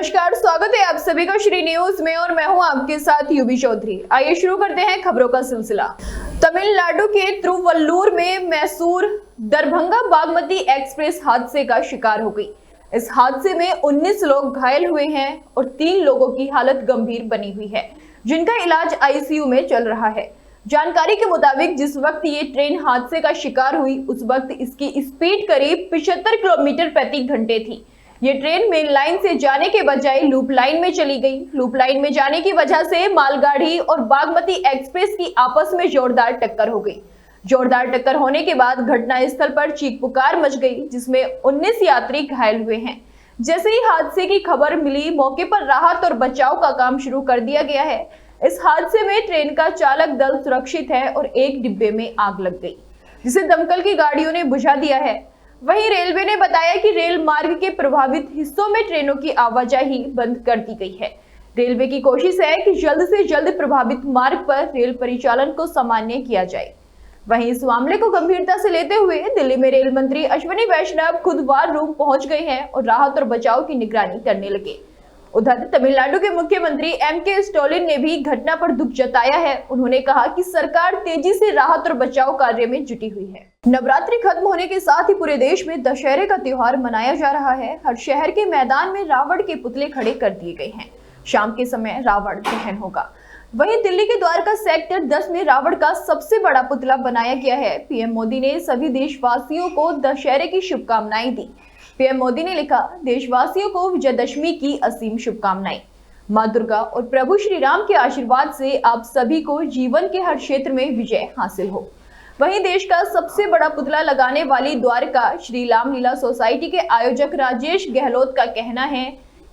नमस्कार, स्वागत है आप सभी का श्री न्यूज में और मैं हूं आपके साथ यूबी चौधरी। आइए शुरू करते हैं खबरों का सिलसिला। तमिलनाडु के तिरुवल्लुर में मैसूर दरभंगा बागमती एक्सप्रेस हादसे का शिकार हो गई। इस हादसे में 19 लोग घायल हुए हैं और 3 लोगों की हालत गंभीर बनी हुई है, जिनका इलाज आईसीयू में चल रहा है। जानकारी के मुताबिक जिस वक्त ये ट्रेन हादसे का शिकार हुई उस वक्त इसकी स्पीड करीब 75 किलोमीटर प्रति घंटे थी। ये ट्रेन मेन लाइन से जाने के बजाय लूप लाइन में चली गई। लूप लाइन में जाने की वजह से मालगाड़ी और बागमती एक्सप्रेस की आपस में जोरदार टक्कर हो गई। जोरदार टक्कर होने के बाद घटनास्थल पर चीख पुकार मच गई, जिसमें 19 यात्री घायल हुए हैं। जैसे ही हादसे की खबर मिली, मौके पर राहत और बचाव का काम शुरू कर दिया गया है। इस हादसे में ट्रेन का चालक दल सुरक्षित है और एक डिब्बे में आग लग गई, जिसे दमकल की गाड़ियों ने बुझा दिया है। वहीं रेलवे ने बताया कि रेल मार्ग के प्रभावित हिस्सों में ट्रेनों की आवाजाही बंद कर दी गई है। रेलवे की कोशिश है कि जल्द से जल्द प्रभावित मार्ग पर रेल परिचालन को सामान्य किया जाए। वहीं इस मामले को गंभीरता से लेते हुए दिल्ली में रेल मंत्री अश्विनी वैष्णव खुद वार रूम पहुंच गए हैं और राहत और बचाव की निगरानी करने लगे। उधर तमिलनाडु के मुख्यमंत्री एम.के. स्टालिन ने भी घटना पर दुख जताया है। उन्होंने कहा कि सरकार तेजी से राहत और बचाव कार्य में जुटी हुई है। नवरात्रि खत्म होने के साथ ही पूरे देश में दशहरे का त्योहार मनाया जा रहा है। हर शहर के मैदान में रावण के पुतले खड़े कर दिए गए हैं। शाम के समय रावण दहन होगा। वहीं दिल्ली के द्वारका सेक्टर 10 में रावण का सबसे बड़ा पुतला बनाया गया है। पीएम मोदी ने सभी देशवासियों को दशहरे की शुभकामनाएं दी। पीएम मोदी ने लिखा, देशवासियों को विजयदशमी की असीम शुभकामनाएं। मां दुर्गा और प्रभु श्री राम के आशीर्वाद से आप सभी को जीवन के हर क्षेत्र में विजय हासिल हो। वहीं देश का सबसे बड़ा पुतला लगाने वाली द्वारका श्री रामलीला सोसाइटी के आयोजक राजेश गहलोत का कहना है,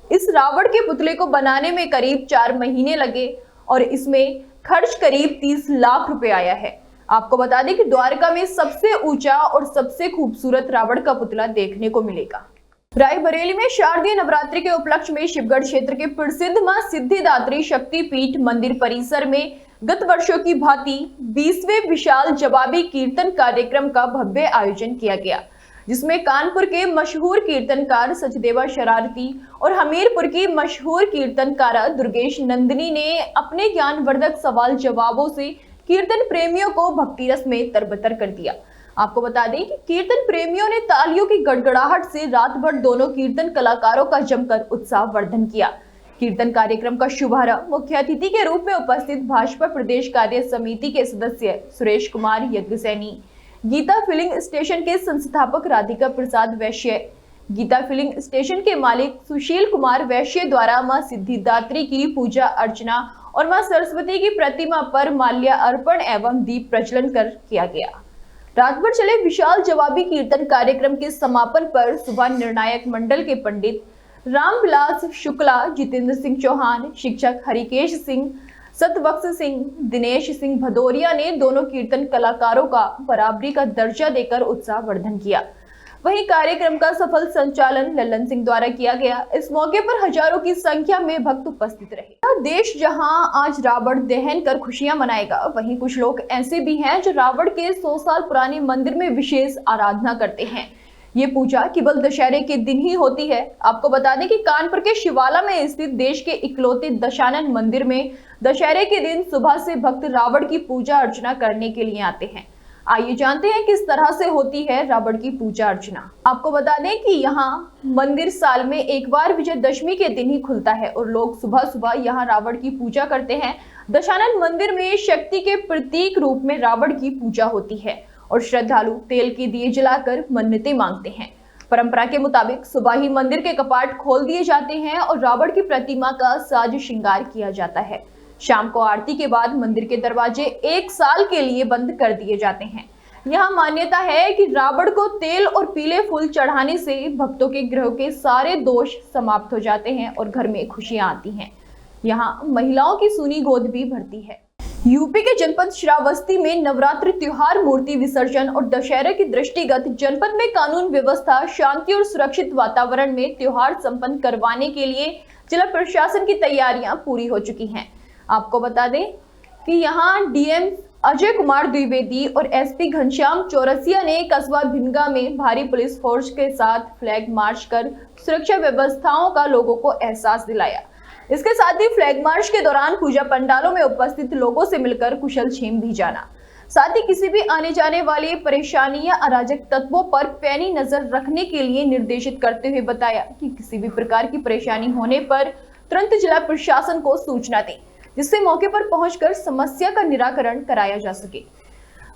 इस रावण के पुतले को बनाने में करीब 4 महीने लगे और इसमें खर्च करीब 30 लाख रुपए आया है। आपको बता दें कि द्वारका में सबसे ऊंचा और सबसे खूबसूरत रावण का पुतला देखने को मिलेगा। रायबरेली में शारदीय नवरात्रि के उपलक्ष्य में शिवगढ़ क्षेत्र के प्रसिद्ध मां सिद्धिदात्री शक्तिपीठ मंदिर परिसर में गत वर्षों की भांति 20वें विशाल जवाबी कीर्तन कार्यक्रम का भव्य आयोजन किया गया, जिसमें कानपुर के मशहूर कीर्तनकार सचदेवा शरारती और हमीरपुर की मशहूर कीर्तनकारा दुर्गेश नंदिनी ने अपने ज्ञानवर्धक सवाल जवाबों से कीर्तन प्रेमियों को भक्ति रस में तरबतर कर दिया। आपको बता दें कि कीर्तन प्रेमियों ने तालियों की गड़गड़ाहट से रात भर दोनों कीर्तन कलाकारों का जमकर उत्साह वर्धन किया। कीर्तन कार्यक्रम का शुभारंभ मुख्य अतिथि के रूप में उपस्थित भाजपा प्रदेश कार्य समिति के सदस्य सुरेश कुमार यज्ञसैनी, गीता फिलिंग स्टेशन के संस्थापक राधिका प्रसाद वैश्य, गीता फिलिंग स्टेशन के मालिक सुशील कुमार वैश्य द्वारा मां सिद्धिदात्री की पूजा अर्चना और मां सरस्वती की प्रतिमा पर माल्या अर्पण एवं दीप प्रज्वलन कर किया गया। रात भर चले विशाल जवाबी कीर्तन कार्यक्रम के समापन पर सुबह निर्णायक मंडल के पंडित रामविलास शुक्ला, जितेंद्र सिंह चौहान, शिक्षक हरिकेश सिंह, सतवक्स सिंह, दिनेश सिंह भदौरिया ने दोनों कीर्तन कलाकारों का बराबरी का दर्जा देकर उत्साह वर्धन किया। वहीं कार्यक्रम का सफल संचालन लल्लन सिंह द्वारा किया गया। इस मौके पर हजारों की संख्या में भक्त उपस्थित रहे। देश जहां आज रावण दहन कर खुशियां मनाएगा, वहीं कुछ लोग ऐसे भी हैं जो रावण के 100 साल पुराने मंदिर में विशेष आराधना करते हैं। ये पूजा केवल दशहरे के दिन ही होती है। आपको बता दें कि कानपुर के शिवाला में स्थित देश के इकलौते दशानन मंदिर में दशहरे के दिन सुबह से भक्त रावण की पूजा अर्चना करने के लिए आते हैं। आइए जानते हैं किस तरह से होती है रावण की पूजा अर्चना। आपको बता दें कि यहाँ मंदिर साल में एक बार विजयदशमी के दिन ही खुलता है और लोग सुबह सुबह यहाँ रावण की पूजा करते हैं। दशानन मंदिर में शक्ति के प्रतीक रूप में रावण की पूजा होती है और श्रद्धालु तेल के दिए जलाकर मन्नतें मांगते हैं। परंपरा के मुताबिक सुबह ही मंदिर के कपाट खोल दिए जाते हैं और रावण की प्रतिमा का साज श्रृंगार किया जाता है। शाम को आरती के बाद मंदिर के दरवाजे 1 साल के लिए बंद कर दिए जाते हैं। यहाँ मान्यता है कि रावण को तेल और पीले फूल चढ़ाने से भक्तों के ग्रह के सारे दोष समाप्त हो जाते हैं और घर में खुशियां आती हैं। यहाँ महिलाओं की सूनी गोद भी भरती है। यूपी के जनपद श्रावस्ती में नवरात्रि त्योहार, मूर्ति विसर्जन और दशहरे की दृष्टिगत जनपद में कानून व्यवस्था, शांति और सुरक्षित वातावरण में त्योहार संपन्न करवाने के लिए जिला प्रशासन की तैयारियां पूरी हो चुकी हैं। आपको बता दें कि यहां डीएम अजय कुमार द्विवेदी और एसपी घनश्याम चौरसिया ने कस्बा भिनगा में भारी पुलिस फोर्स के साथ फ्लैग मार्च कर सुरक्षा व्यवस्थाओं का लोगों को एहसास दिलाया। इसके साथ ही फ्लैग मार्च के दौरान पूजा पंडालों में उपस्थित लोगों से मिलकर कुशलक्षेम भी जाना। साथ ही किसी भी आने जाने वाली परेशानी या अराजक तत्वों पर पैनी नजर रखने के लिए निर्देशित करते हुए बताया कि किसी भी प्रकार की परेशानी होने पर तुरंत जिला प्रशासन को सूचना दें, जिससे मौके पर पहुंचकर समस्या का निराकरण कराया जा सके।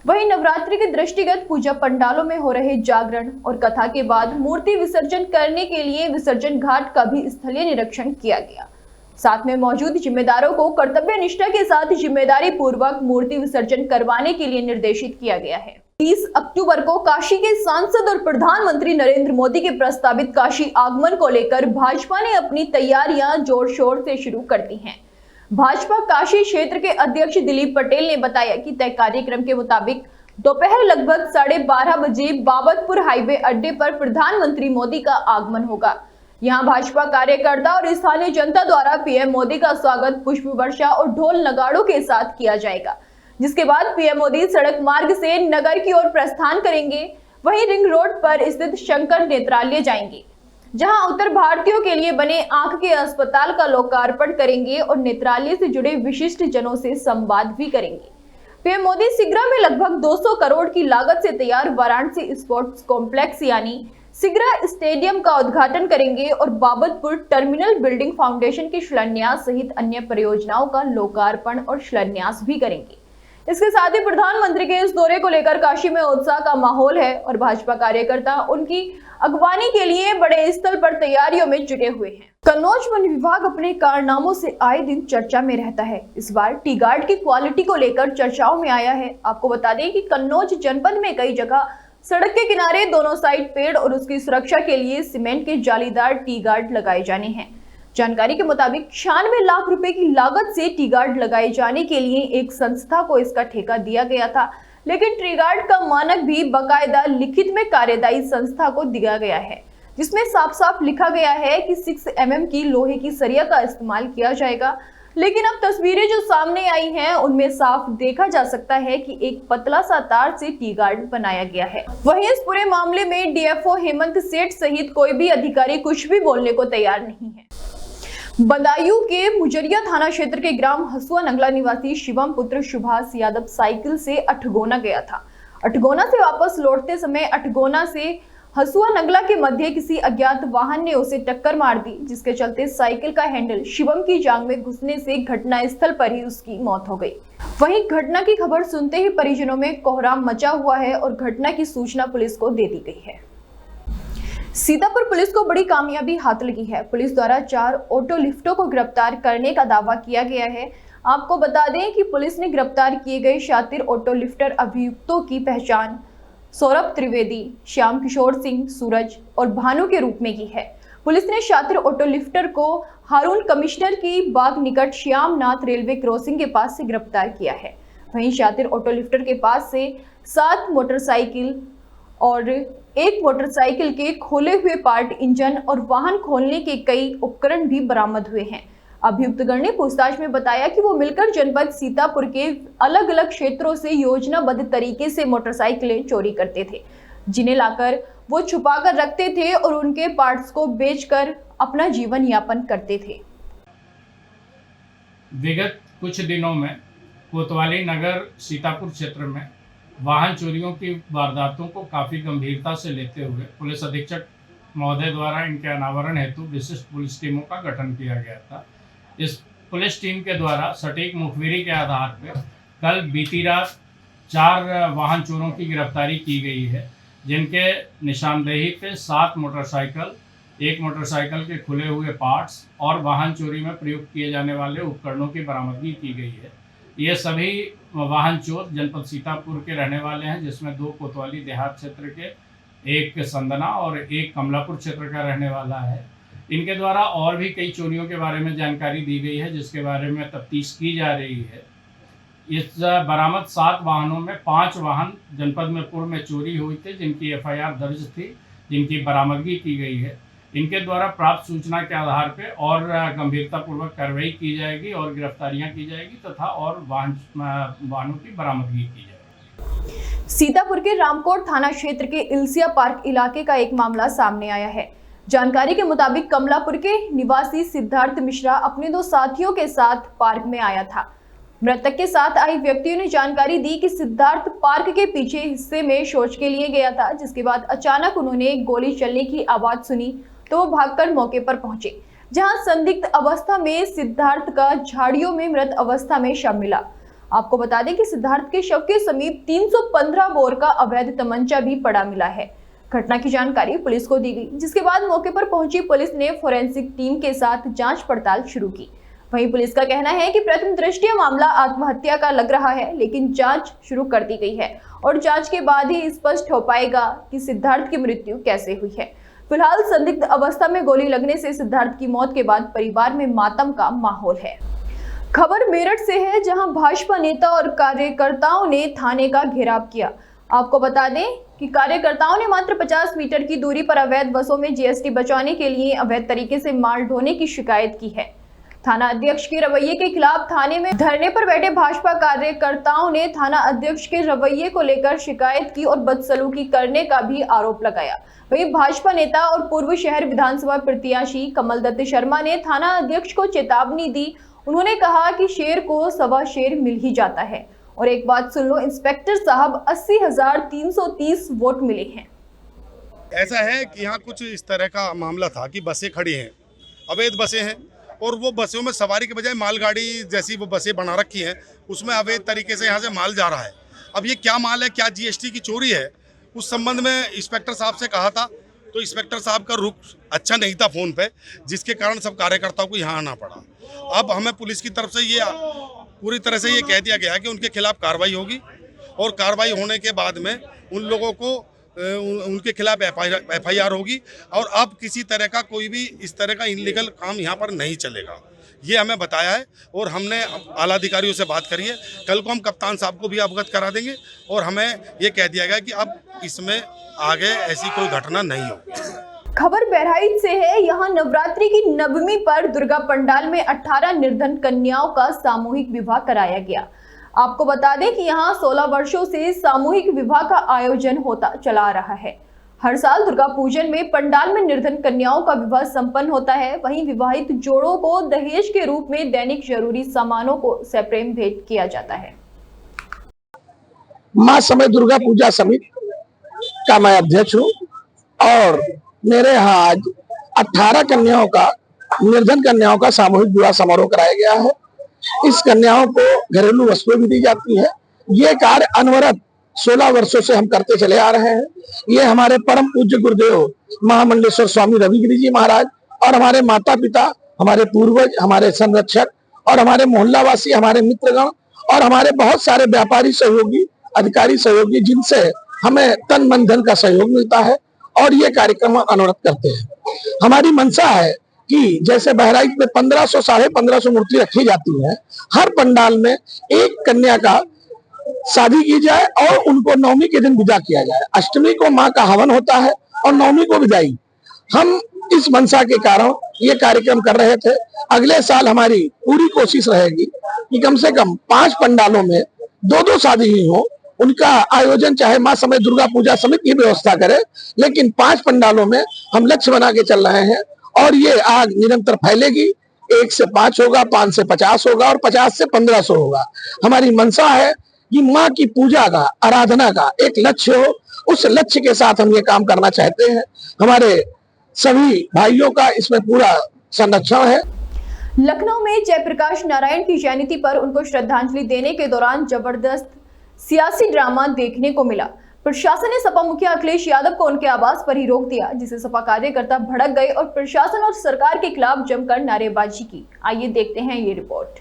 वहीं नवरात्रि के दृष्टिगत पूजा पंडालों में हो रहे जागरण और कथा के बाद मूर्ति विसर्जन करने के लिए विसर्जन घाट का भी स्थलीय निरीक्षण किया गया। साथ में मौजूद जिम्मेदारों को कर्तव्य निष्ठा के साथ जिम्मेदारी पूर्वक मूर्ति विसर्जन करवाने के लिए निर्देशित किया गया है। 30 अक्टूबर को काशी के सांसद और प्रधानमंत्री नरेंद्र मोदी के प्रस्तावित काशी आगमन को लेकर भाजपा ने अपनी तैयारियां जोर शोर से शुरू कर दी हैं। भाजपा काशी क्षेत्र के अध्यक्ष दिलीप पटेल ने बताया कि तय कार्यक्रम के मुताबिक दोपहर लगभग 12:30 बजे बाबतपुर हाईवे अड्डे पर प्रधानमंत्री मोदी का आगमन होगा। यहां भाजपा कार्यकर्ता और स्थानीय जनता द्वारा पीएम मोदी का स्वागत पुष्प वर्षा और ढोल नगाड़ों के साथ किया जाएगा, जिसके बाद पीएम मोदी सड़क मार्ग से नगर की ओर प्रस्थान करेंगे। वहीं रिंग रोड पर स्थित शंकर नेत्रालय जाएंगे, जहां उत्तर भारतीयों के लिए बने आंख के अस्पताल का लोकार्पण करेंगे और नेत्रालय से जुड़े विशिष्ट जनों से संवाद भी करेंगे। पीएम मोदी सिगरा में लगभग 200 करोड़ की लागत से तैयार वाराणसी स्पोर्ट्स कॉम्प्लेक्स यानी सिगरा स्टेडियम का उद्घाटन करेंगे और बाबतपुर टर्मिनल बिल्डिंग फाउंडेशन के शिलान्यास सहित अन्य परियोजनाओं का लोकार्पण और शिलान्यास भी करेंगे। इसके साथ ही प्रधानमंत्री के इस दौरे को लेकर काशी में उत्साह का माहौल है और भाजपा कार्यकर्ता उनकी अगवानी के लिए बड़े स्तर पर तैयारियों में जुटे हुए हैं। कन्नौज वन विभाग अपने कारनामों से आए दिन चर्चा में रहता है। इस बार टी गार्ड की क्वालिटी को लेकर चर्चाओं में आया है। आपको बता दें कि कन्नौज जनपद में कई जगह सड़क के किनारे दोनों साइड पेड़ और उसकी सुरक्षा के लिए सीमेंट के जालीदार टी गार्ड लगाए जाने हैं। जानकारी के मुताबिक 96 लाख रुपए की लागत से टी गार्ड लगाए जाने के लिए एक संस्था को इसका ठेका दिया गया था, लेकिन टी गार्ड का मानक भी बाकायदा लिखित में कार्यदायी संस्था को दिया गया है, जिसमें साफ साफ लिखा गया है कि 6 mm की लोहे की सरिया का इस्तेमाल किया जाएगा। लेकिन अब तस्वीरें जो सामने आई हैं उनमें साफ देखा जा सकता है कि एक पतला सा तार से टी गार्ड बनाया गया है। वहीं इस पूरे मामले में डीएफओ हेमंत सेठ सहित कोई भी अधिकारी कुछ भी बोलने को तैयार नहीं है। बदायूं के मुजरिया थाना क्षेत्र के ग्राम हसुआ नंगला निवासी शिवम पुत्र सुभाष यादव साइकिल से अठगोना गया था। अठगोना से वापस लौटते समय अठगोना से हसुआ नंगला के मध्य किसी अज्ञात वाहन ने उसे टक्कर मार दी, जिसके चलते साइकिल का हैंडल शिवम की जांघ में घुसने से घटनास्थल पर ही उसकी मौत हो गई। वहीं घटना की खबर सुनते ही परिजनों में कोहराम मचा हुआ है और घटना की सूचना पुलिस को दे दी गई है। सीतापुर पुलिस को बड़ी कामयाबी हाथ लगी है। पुलिस द्वारा 4 ऑटो लिफ्टों को गिरफ्तार करने का दावा किया गया है। आपको बता दें कि पुलिस ने गिरफ्तार किए गए शातिर ऑटो लिफ्टर अभियुक्तों की पहचान सौरभ त्रिवेदी, श्याम किशोर सिंह, सूरज और भानु के रूप में की है। पुलिस ने शातिर ऑटो लिफ्टर को हारून कमिश्नर की बाग निकट श्यामनाथ रेलवे क्रॉसिंग के पास से गिरफ्तार किया है। वहीं शातिर ऑटो लिफ्टर के पास से 7 मोटरसाइकिल और 1 मोटरसाइकिल के खोले हुए पार्ट, इंजन और वाहन खोलने के कई उपकरण भी बरामद हुए हैं। अभियुक्तगण ने पूछताछ में बताया कि वो मिलकर जनपद सीतापुर के अलग अलग क्षेत्रों से योजनाबद्ध तरीके से मोटरसाइकिलें चोरी करते थे, जिन्हें लाकर वो छुपा कर रखते थे और उनके पार्ट्स को बेचकर अपना जीवन यापन करते थे। विगत कुछ दिनों में कोतवाली नगर सीतापुर क्षेत्र में वाहन चोरियों की वारदातों को काफ़ी गंभीरता से लेते हुए पुलिस अधीक्षक महोदय द्वारा इनके अनावरण हेतु विशिष्ट पुलिस टीमों का गठन किया गया था। इस पुलिस टीम के द्वारा सटीक मुखबिरी के आधार पर कल बीती रात 4 वाहन चोरों की गिरफ्तारी की गई है, जिनके निशानदेही पे 7 मोटरसाइकिल, 1 मोटरसाइकिल के खुले हुए पार्ट्स और वाहन चोरी में प्रयुक्त किए जाने वाले उपकरणों की बरामदगी की गई है। ये सभी वाहन चोर जनपद सीतापुर के रहने वाले हैं, जिसमें 2 कोतवाली देहात क्षेत्र के, 1 संदना और 1 कमलापुर क्षेत्र का रहने वाला है। इनके द्वारा और भी कई चोरियों के बारे में जानकारी दी गई है, जिसके बारे में तफ्तीश की जा रही है। इस बरामद 7 वाहनों में 5 वाहन जनपद में पूर्व में चोरी हुई थे, जिनकी FIR दर्ज थी, जिनकी बरामदगी की गई है। इनके द्वारा प्राप्त सूचना के आधार पर और गंभीरतापूर्वक कार्रवाई की जाएगी और गिरफ्तारियां की जाएगी तथा और वाहनों की बरामदगी की जाएगी। सीतापुर के रामकोट थाना क्षेत्र के इल्सिया पार्क इलाके का एक मामला सामने आया है। जानकारी के मुताबिक कमलापुर के निवासी सिद्धार्थ मिश्रा अपने 2 साथियों के साथ पार्क में आया था। मृतक के साथ आई व्यक्तियों ने जानकारी दी कि सिद्धार्थ पार्क के पीछे हिस्से में शौच के लिए गया था, जिसके बाद अचानक उन्होंने गोली चलने की आवाज सुनी तो वो भागकर मौके पर पहुंचे, जहां संदिग्ध अवस्था में सिद्धार्थ का झाड़ियों में मृत अवस्था में शव मिला। आपको बता दें कि सिद्धार्थ के शव के समीप 315 बोर का अवैध तमंचा भी पड़ा मिला है। घटना की जानकारी पुलिस को दी गई, जिसके बाद मौके पर पहुंची पुलिस ने फोरेंसिक टीम के साथ जांच पड़ताल शुरू की। वहीं पुलिस का कहना है कि प्रथम दृष्टया मामला आत्महत्या का लग रहा है, लेकिन जांच शुरू कर दी गई है और जांच के बाद ही स्पष्ट हो पाएगा कि सिद्धार्थ की मृत्यु कैसे हुई है। फिलहाल संदिग्ध अवस्था में गोली लगने से सिद्धार्थ की मौत के बाद परिवार में मातम का माहौल है। खबर मेरठ से है, जहां भाजपा नेता और कार्यकर्ताओं ने थाने का घेराव किया। आपको बता दें कि कार्यकर्ताओं ने मात्र 50 मीटर की दूरी पर अवैध बसों में जीएसटी बचाने के लिए अवैध तरीके से माल ढोने की शिकायत की है। थाना अध्यक्ष के रवैये के खिलाफ थाने में धरने पर बैठे भाजपा कार्यकर्ताओं ने थाना अध्यक्ष के रवैये को लेकर शिकायत की और बदसलूकी करने का भी आरोप लगाया। वहीं भाजपा नेता और पूर्व शहर विधानसभा प्रत्याशी कमल दत्त शर्मा ने थाना अध्यक्ष को चेतावनी दी। उन्होंने कहा कि शेर को सवा शेर मिल ही जाता है। और एक बात सुन लो, इंस्पेक्टर साहब 80,330 वोट मिले हैं। ऐसा है कि यहाँ कुछ इस तरह का मामला था कि बसें खड़ी हैं, अवैध बसें हैं, और वो बसों में सवारी के बजाय मालगाड़ी जैसी वो बसें बना रखी हैं, उसमें अवैध तरीके से यहाँ से माल जा रहा है। अब ये क्या माल है, क्या जीएसटी की चोरी है, उस संबंध में इंस्पेक्टर साहब से कहा था, तो इंस्पेक्टर साहब का रुख अच्छा नहीं था फ़ोन पे, जिसके कारण सब कार्यकर्ताओं को यहाँ आना पड़ा। अब हमें पुलिस की तरफ से ये पूरी तरह से ये कह दिया गया कि उनके खिलाफ कार्रवाई होगी और कार्रवाई होने के बाद में उन लोगों को उनके खिलाफ एफआईआर होगी और अब किसी तरह का कोई भी इस तरह का इनलीगल काम यहाँ पर नहीं चलेगा, ये हमें बताया है। और हमने आला अधिकारियों से बात करी है, कल को हम कप्तान साहब को भी अवगत करा देंगे और हमें ये कह दिया गया कि अब इसमें आगे ऐसी कोई घटना नहीं होगी। खबर बहराइच से है। यहाँ नवरात्रि की नवमी पर दुर्गा पंडाल में 18 निर्धन कन्याओं का सामूहिक विवाह कराया गया। आपको बता दें कि यहाँ 16 वर्षों से सामूहिक विवाह का आयोजन होता चला रहा है। हर साल दुर्गा पूजन में पंडाल में निर्धन कन्याओं का विवाह संपन्न होता है। वहीं विवाहित जोड़ों को दहेज के रूप में दैनिक जरूरी सामानों को सप्रेम भेंट किया जाता है। मां समय दुर्गा पूजा समिति का मैं अध्यक्ष हूँ और मेरे यहाँ आज 18 कन्याओं का, निर्धन कन्याओं का सामूहिक विवाह समारोह कराया गया है। इस कन्याओं को घरेलू वस्तुएं भी दी जाती है। ये कार्य अनवरत 16 वर्षों से हम करते चले आ रहे हैं। ये हमारे परम पूज्य गुरुदेव महामंडलेश्वर स्वामी रविगिरी जी महाराज और हमारे माता पिता, हमारे पूर्वज, हमारे संरक्षक और हमारे मोहल्लावासी, हमारे मित्रगण और हमारे बहुत सारे व्यापारी सहयोगी, अधिकारी सहयोगी, जिनसे हमें तन मन धन का सहयोग मिलता है और ये कार्यक्रम अनवरत करते हैं। हमारी मंशा है कि जैसे बहराइच में 1500 साढ़े 1500 मूर्ति रखी जाती है, हर पंडाल में एक कन्या का शादी की जाए और उनको नवमी के दिन विदा किया जाए। अष्टमी को मां का हवन होता है और नवमी को विदाई। हम इस मंशा के कारण ये कार्यक्रम कर रहे थे। अगले साल हमारी पूरी कोशिश रहेगी कि कम से कम 5 पंडालों में 2-2 शादी ही हो। उनका आयोजन चाहे मां समय दुर्गा पूजा समिति की व्यवस्था करे, लेकिन 5 पंडालों में हम लक्ष्य बना के चल रहे हैं और ये आग निरंतर फैलेगी। 1 से 5 होगा, 5 से 50 होगा और 50 से 1500 होगा। हमारी मंशा है कि माँ की पूजा का, आराधना का एक लक्ष्य हो। उस लक्ष्य के साथ हम ये काम करना चाहते हैं। हमारे सभी भाइयों का इसमें पूरा संरक्षण है। लखनऊ में जयप्रकाश नारायण की जयंती पर उनको श्रद्धांजलि देने के दौरान जबरदस्त सियासी ड्रामा देखने को मिला। प्रशासन ने सपा मुखिया अखिलेश यादव को उनके आवास पर ही रोक दिया, जिसे सपा कार्यकर्ता भड़क गए और प्रशासन और सरकार के खिलाफ जमकर नारेबाजी की। आइए देखते हैं ये रिपोर्ट।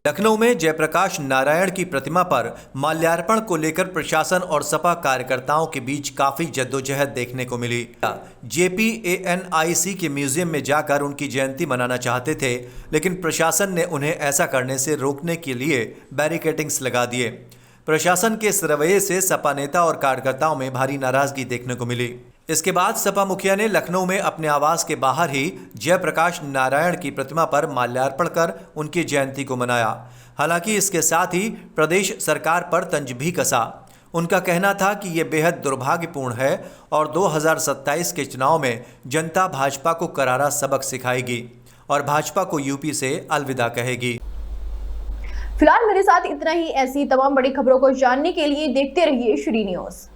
लखनऊ में जयप्रकाश नारायण की प्रतिमा पर माल्यार्पण को लेकर प्रशासन और सपा कार्यकर्ताओं के बीच काफी जद्दोजहद देखने को मिली। JPANIC के म्यूजियम में जाकर उनकी जयंती मनाना चाहते थे, लेकिन प्रशासन ने उन्हें ऐसा करने से रोकने के लिए बैरिकेडिंग्स लगा दिए। प्रशासन के इस रवैये से सपा नेता और कार्यकर्ताओं में भारी नाराजगी देखने को मिली। इसके बाद सपा मुखिया ने लखनऊ में अपने आवास के बाहर ही जयप्रकाश नारायण की प्रतिमा पर माल्यार्पण कर उनकी जयंती को मनाया। हालांकि इसके साथ ही प्रदेश सरकार पर तंज भी कसा। उनका कहना था कि ये बेहद दुर्भाग्यपूर्ण है और 2027 के चुनाव में जनता भाजपा को करारा सबक सिखाएगी और भाजपा को यूपी से अलविदा कहेगी। फिलहाल मेरे साथ इतना ही। ऐसी तमाम बड़ी खबरों को जानने के लिए देखते रहिए श्री न्यूज़।